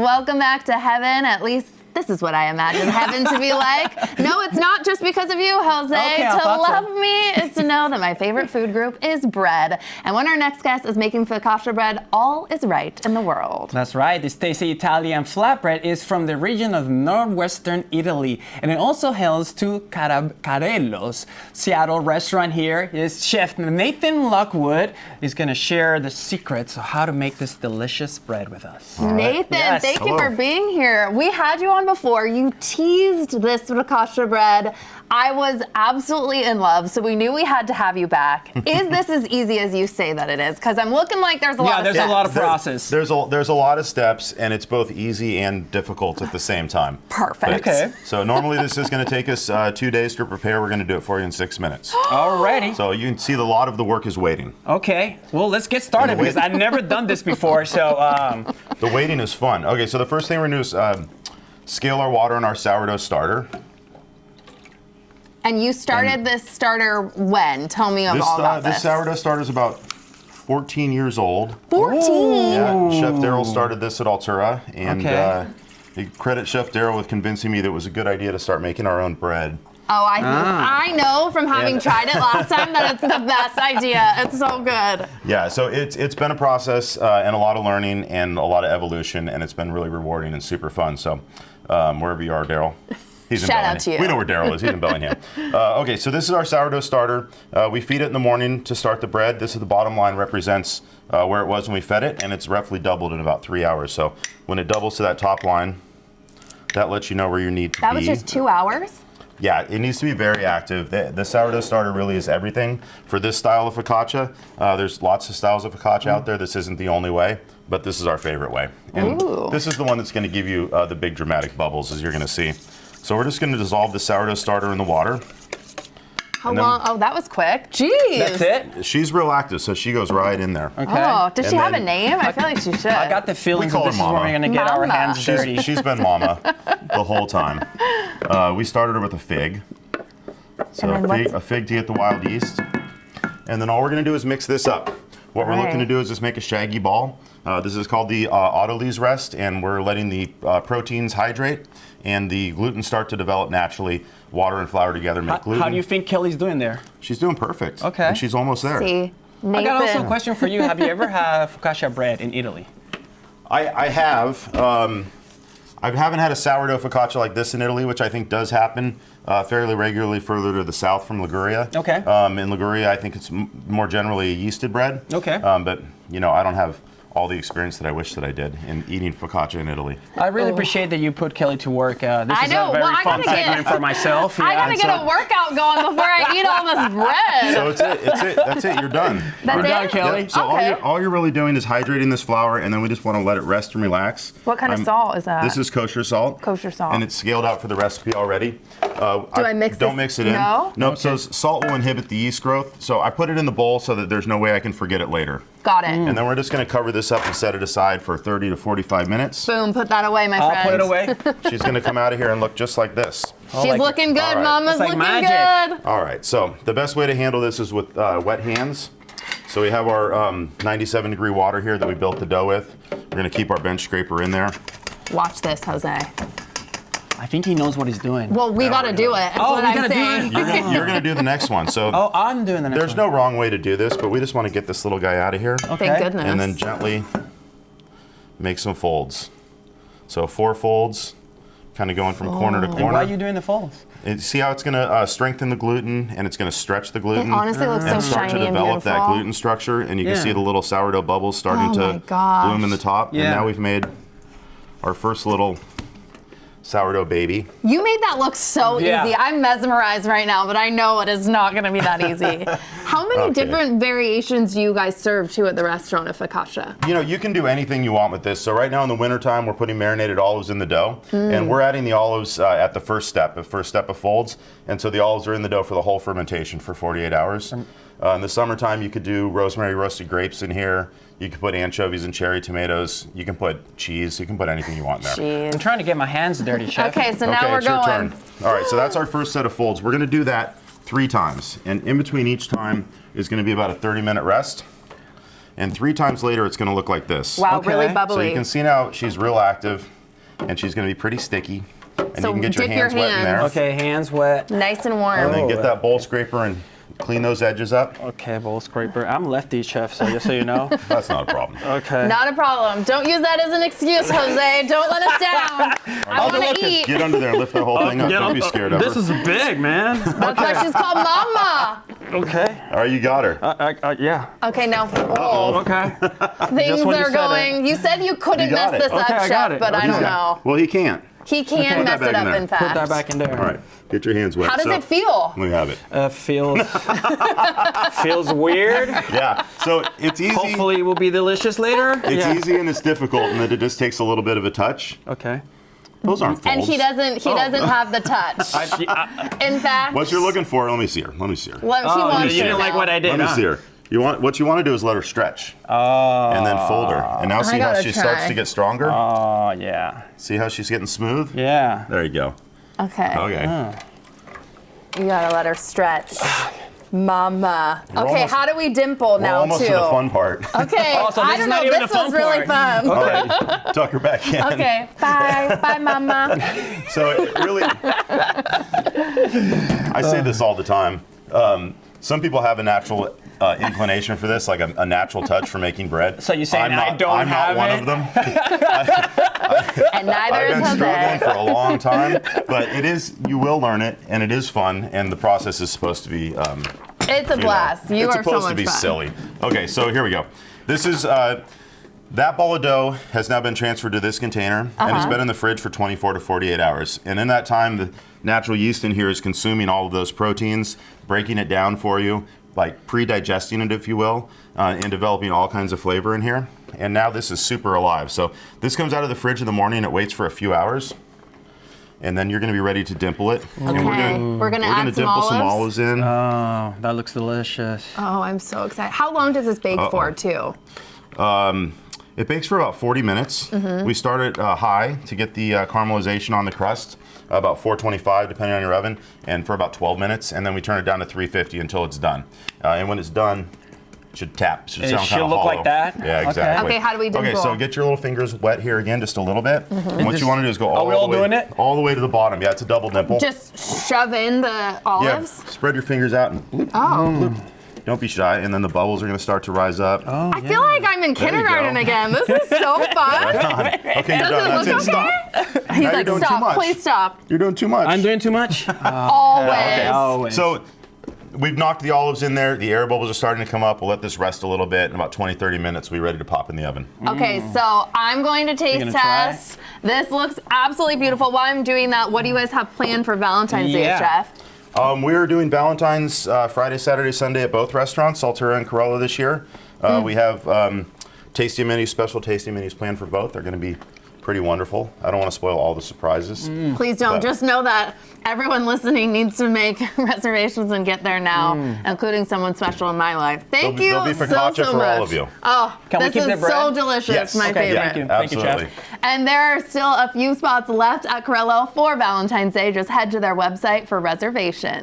Welcome back to heaven. At least this is what I imagine heaven to be like. No, it's not just because of you, Jose. Okay, to love me is to know that my favorite food group is bread. And when our next guest is making focaccia bread, all is right in the world. That's right. This tasty Italian flatbread is from the region of northwestern Italy, and it also hails to Carrello's Seattle restaurant. Here is Chef Nathan Lockwood. He's going to share the secrets of how to make this delicious bread with us. Nathan, Yes. thank you for being here. We had you on before. You teased this focaccia bread. I was absolutely in love, so we knew we had to have you back. Is this as easy as you say that it is? Because I'm looking like there's a lot of steps. Yeah, there's a lot of process. There's a lot of steps, and it's both easy and difficult at the same time. Perfect. Okay. So normally this is going to take us 2 days to prepare. We're going to do it for you in 6 minutes. Alrighty. So you can see a lot of the work is waiting. Okay. Well, let's get started because I've never done this before. So. The waiting is fun. Okay, so the first thing we're going to do is scale our water in our sourdough starter. And you started this starter when? Tell me all about this. This sourdough starter is about 14 years old. 14? Yeah, Chef Daryl started this at Altura, and Okay. he credit Chef Daryl with convincing me that it was a good idea to start making our own bread. Oh, I know from having tried it last time that it's the best idea. It's so good. Yeah, so it's been a process and a lot of learning and a lot of evolution, and it's been really rewarding and super fun. So wherever you are, Daryl. He's in Shout Bellingham. out to you. We know where Daryl is. He's in Bellingham. Okay, so this is our sourdough starter. We feed it in the morning to start the bread. This is the bottom line, represents where it was when we fed it, and it's roughly doubled in about 3 hours. So when it doubles to that top line, that lets you know where you need to be. That was just 2 hours? Yeah, it needs to be very active. The sourdough starter really is everything for this style of focaccia. There's lots of styles of focaccia out there. This isn't the only way, but this is our favorite way. And this is the one that's going to give you the big dramatic bubbles, as you're going to see. So we're just going to dissolve the sourdough starter in the water. How long? Oh, that was quick. Jeez. That's it? She's real active, so she goes right in there. Okay. Oh, does she And have a then- name? I feel like she should. I got the feeling We call that this her is where Mama. we're going to get our Mama. hands dirty. She's been mama the whole time. We started her with a fig. So And then a fig to get the wild yeast. And then all we're going to do is mix this up. What we're looking to do is just make a shaggy ball. This is called the autolyse rest, and we're letting the proteins hydrate and the gluten start to develop naturally. Water and flour together make gluten. How do you think Kelly's doing there? She's doing perfect. Okay. And she's almost there. See, Nathan. I got also a question for you. Have you ever had focaccia bread in Italy? I have. I haven't had a sourdough focaccia like this in Italy, which I think does happen fairly regularly further to the south from Liguria. Okay. In Liguria, I think it's more generally yeasted bread. Okay. But, I don't have all the experience that I wish that I did in eating focaccia in Italy. I really appreciate that you put Kelly to work. This I is know. a very Well, I fun gotta get- segment for myself. I gotta Yeah. get a workout going before I eat all this bread. So it's it. That's it. You're done. That's We're it? done, Kelly. Yep. So Okay. all you're really doing is hydrating this flour, and then we just want to let it rest and relax. What kind of salt is that? This is kosher salt. Kosher salt. And it's scaled out for the recipe already. Do I mix Don't this? mix it in. No? Nope. So salt will inhibit the yeast growth. So I put it in the bowl so that there's no way I can forget it later. Got it. And then we're just going to cover this up and set it aside for 30 to 45 minutes. Boom, put that away, my I'll friend. put it away. She's going to come out of here and look just like this. She's like- looking good, All right. Mama's It's like looking magic. good. All right. So the best way to handle this is with wet hands. So we have our 97-degree water here that we built the dough with. We're going to keep our bench scraper in there. Watch this, Jose. I think he knows what he's doing. Well, we gotta do it. That's Oh, what we I'm gotta do saying. it? You're going to do the next one. So Oh, I'm doing the next there's one. no wrong way to do this, but we just want to get this little guy out of here. Okay. Thank goodness. And then gently make some folds. So 4 folds, kind of going from corner to And corner. why are you doing the folds? And see how it's going to strengthen the gluten, and it's going to stretch the gluten. It honestly looks so and start shiny to and develop that beautiful. gluten structure, and you can Yeah. see the little sourdough bubbles starting Oh my to gosh. bloom in the top. Yeah. And now we've made our first little sourdough baby. You made that look so Yeah. easy. I'm mesmerized right now, but I know it is not going to be that easy. How many Okay. different variations do you guys serve too at the restaurant of focaccia? You can do anything you want with this. So right now in the wintertime, we're putting marinated olives in the dough, and we're adding the olives at the first step of folds. And so the olives are in the dough for the whole fermentation for 48 hours. In the summertime, you could do rosemary roasted grapes in here. You can put anchovies and cherry tomatoes. You can put cheese. You can put anything you want in there. I'm Jeez. trying to get my hands dirty, Chef. Okay, so now Okay, we're it's your going. turn. All right, so that's our first set of folds. We're going to do that 3 times. And in between each time is going to be about a 30-minute rest. And 3 times later, it's going to look like this. Wow, Okay. really So bubbly. you can see now she's real active, and she's going to be pretty sticky. And So you can get your dip your hands wet in there. hands. Okay, hands wet. Nice and warm. And then Oh. get that bowl scraper and clean those edges up. Okay, bowl scraper. I'm lefty, chef, so just so you know. That's not a problem. Okay. Not a problem. Don't use that as an excuse, Jose. Don't let us down. I want to eat. Get under there and lift that whole thing up. Don't be scared of her. This is big, man. That's why she's called Mama. Okay. All right, you got her. Yeah. Okay, now oh, Okay. things when you are said going. You said you couldn't You got mess it. this up, Okay, I Chef, got it. but I Okay. don't know. Well, he can't. He can Put mess that it back up, in there. in fact. Put that back in there. All right, get your hands wet. How does So, it feel? Let me have it. Feels weird. Yeah, so it's easy. Hopefully it will be delicious later. It's easy and it's difficult in that it just takes a little bit of a touch. Okay. Those aren't folds. And he doesn't have the touch. In fact, What you're looking for, let me see her. Let me see her. he wants you to didn't like know. what I did, Let me huh? see her. What you want to do is let her stretch. And then fold her. And now see how gotta she starts try. to get stronger? Oh, yeah. See how she's getting smooth? Yeah. There you go. Okay. Okay. You gotta let her stretch. Mama. We're Okay, almost- how do we dimple We're now, almost too? to the fun part. Okay, Oh, so I this don't is not know. even This the fun was really part. fun. All right, tuck her back in. Okay, bye. Bye, Mama. So it really, I say this all the time. Some people have a natural inclination for this, like a natural touch for making bread. So you're saying I'm I not don't have one it? of them. And neither I've is been struggling Jose. for a long time, but it is. You will learn it, and it is fun. And the process is supposed to be. It's a blast. You it's are so supposed much to be fun. silly. Okay, so here we go. This is. That ball of dough has now been transferred to this container, and it's been in the fridge for 24 to 48 hours. And in that time, the natural yeast in here is consuming all of those proteins, breaking it down for you, like pre-digesting it, if you will, and developing all kinds of flavor in here. And now this is super alive. So this comes out of the fridge in the morning, it waits for a few hours, and then you're gonna be ready to dimple it. And Okay, we're gonna add some dimple some olives. olives in. Oh, that looks delicious. Oh, I'm so excited. How long does this bake for, too? It bakes for about 40 minutes. Mm-hmm. We start it high to get the caramelization on the crust, about 425 depending on your oven, and for about 12 minutes, and then we turn it down to 350 until it's done. And when it's done, it should tap. Should It sound should kind of look hollow. like that? Yeah, Okay. exactly. Okay, how do we dimple? Okay, so get your little fingers wet here again just a little bit. Mm-hmm. And what you want to do is go all we all the way, doing it? all the way to the bottom. Yeah, it's a double dimple. Just shove in the yeah, olives? spread your fingers out and bloop, Oh. bloop. Don't be shy, and then the bubbles are going to start to rise up. Oh, I feel like I'm in There you kindergarten go. again. This is so fun. Okay, you're Does done. it That's look it. Stop. okay? He's Now you're like, doing too stop, much. please stop. You're doing too much. I'm doing too much? Always. Always. So we've knocked the olives in there. The air bubbles are starting to come up. We'll let this rest a little bit. In about 20, 30 minutes, we'll be ready to pop in the oven. Okay, so I'm going to taste gonna try? test. This looks absolutely beautiful. While I'm doing that, what do you guys have planned for Valentine's Day, Yeah. Chef? We're doing Valentine's Friday, Saturday, Sunday at both restaurants, Saltura and Carrello this year. We have tasting menus, special tasting menus planned for both. They're going to be pretty wonderful. I don't want to spoil all the surprises. Please don't. But- Just know that everyone listening needs to make reservations and get there now, including someone special in my life. Thank you There'll be so focaccia for much. all of you. Oh, Can we this keep the is bread? so delicious. Yes. My Okay, favorite. thank you. Absolutely. Chef. And there are still a few spots left at Carrello for Valentine's Day. Just head to their website for reservations.